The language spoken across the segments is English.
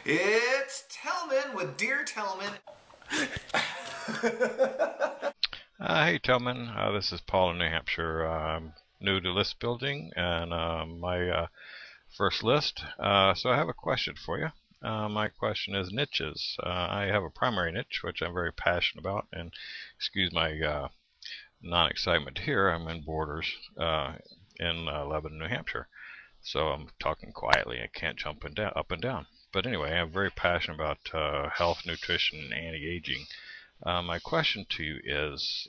It's Tellman with Dear Tellman. Hey Tillman, this is Paul in New Hampshire. I'm new to list building and my first list. So I have a question for you. My question is niches. I have a primary niche, which I'm very passionate about, and excuse my non-excitement here. I'm in Borders in Lebanon, New Hampshire. So I'm talking quietly. I can't jump up and down. But anyway, I'm very passionate about health, nutrition, and anti-aging. My question to you is,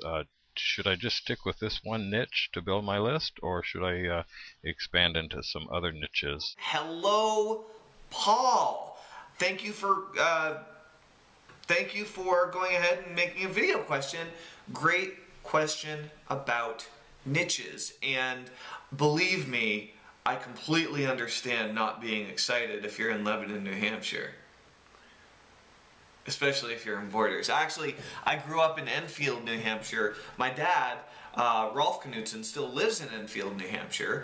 should I just stick with this one niche to build my list, or should I expand into some other niches? Hello, Paul. Thank you for going ahead and making a video question. Great question about niches, and believe me, I completely understand not being excited if you're in Lebanon, New Hampshire. Especially if you're in Borders. Actually, I grew up in Enfield, New Hampshire. My dad, Rolf Knutson, still lives in Enfield, New Hampshire.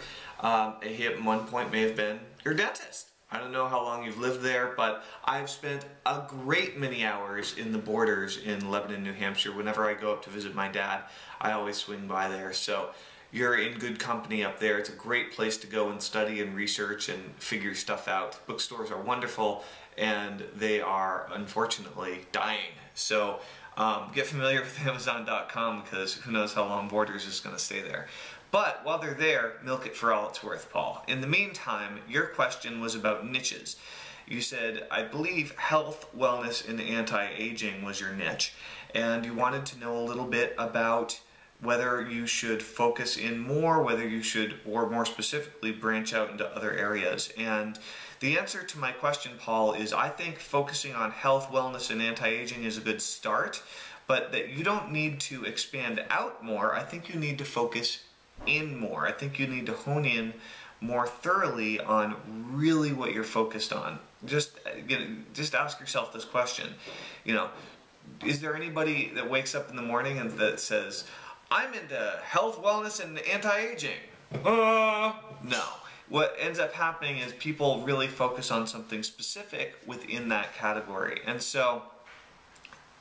He at one point may have been your dentist. I don't know how long you've lived there, but I've spent a great many hours in the Borders in Lebanon, New Hampshire. Whenever I go up to visit my dad, I always swing by there. So you're in good company up there. It's a great place to go and study and research and figure stuff out. Bookstores are wonderful, and they are unfortunately dying. So get familiar with Amazon.com, because who knows how long Borders is going to stay there. But while they're there, milk it for all it's worth, Paul. In the meantime, your question was about niches. You said, I believe health, wellness, and anti-aging was your niche, and you wanted to know a little bit about whether you should focus in more, whether you should, or more specifically, branch out into other areas. And the answer to my question, Paul, is I think focusing on health, wellness, and anti-aging is a good start, but that you don't need to expand out more. I think you need to focus in more. I think you need to hone in more thoroughly on really what you're focused on. Just ask yourself this question. Is there anybody that wakes up in the morning and that says, I'm into health, wellness, and anti-aging? No. What ends up happening is people really focus on something specific within that category. And so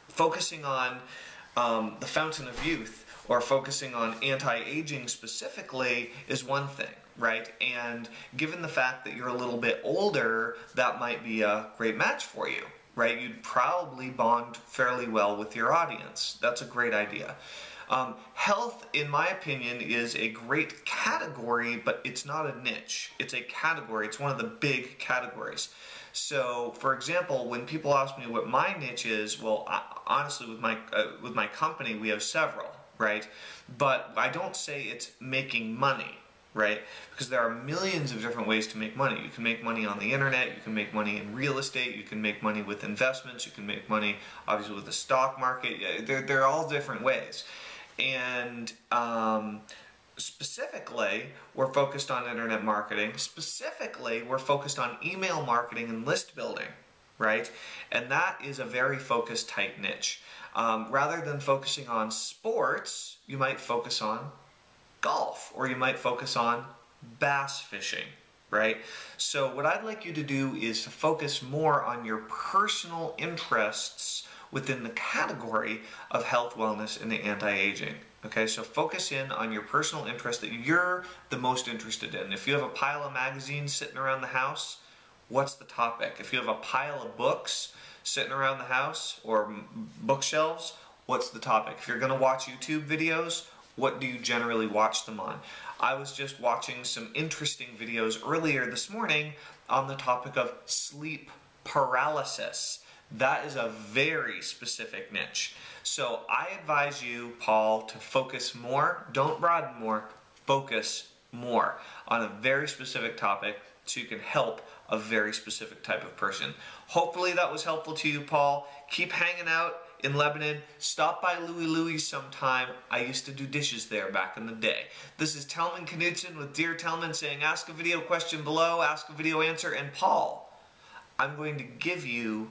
focusing on the fountain of youth or focusing on anti-aging specifically is one thing, right? And given the fact that you're a little bit older, that might be a great match for you, right? You'd probably bond fairly well with your audience. That's a great idea. Health, in my opinion, is a great category, but it's not a niche. It's a category. It's one of the big categories. So, for example, when people ask me what my niche is, well, honestly, with my company, we have several, right? But I don't say it's making money, right? Because there are millions of different ways to make money. You can make money on the internet, you can make money in real estate, you can make money with investments, you can make money, obviously, with the stock market. They're all different ways. And specifically, we're focused on internet marketing. Specifically, we're focused on email marketing and list building, right? And that is a very focused, tight niche. Rather than focusing on sports, you might focus on golf, or you might focus on bass fishing, right? So what I'd like you to do is to focus more on your personal interests within the category of health, wellness, and anti-aging. Okay, so focus in on your personal interest that you're the most interested in. If you have a pile of magazines sitting around the house, what's the topic? If you have a pile of books sitting around the house or bookshelves, what's the topic? If you're going to watch YouTube videos, what do you generally watch them on? I was just watching some interesting videos earlier this morning on the topic of sleep paralysis. That is a very specific niche. So I advise you, Paul, to focus more. Don't broaden more. Focus more on a very specific topic so you can help a very specific type of person. Hopefully that was helpful to you, Paul. Keep hanging out in Lebanon. Stop by Louie sometime. I used to do dishes there back in the day. This is Tellman Knutson with Dear Tellman saying ask a video question below, ask a video answer, and Paul, I'm going to give you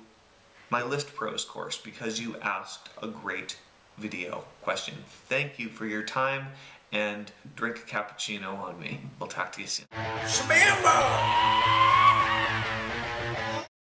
my List Pros course because you asked a great video question. Thank you for your time, and drink a cappuccino on me. We'll talk to you soon. Shabamba!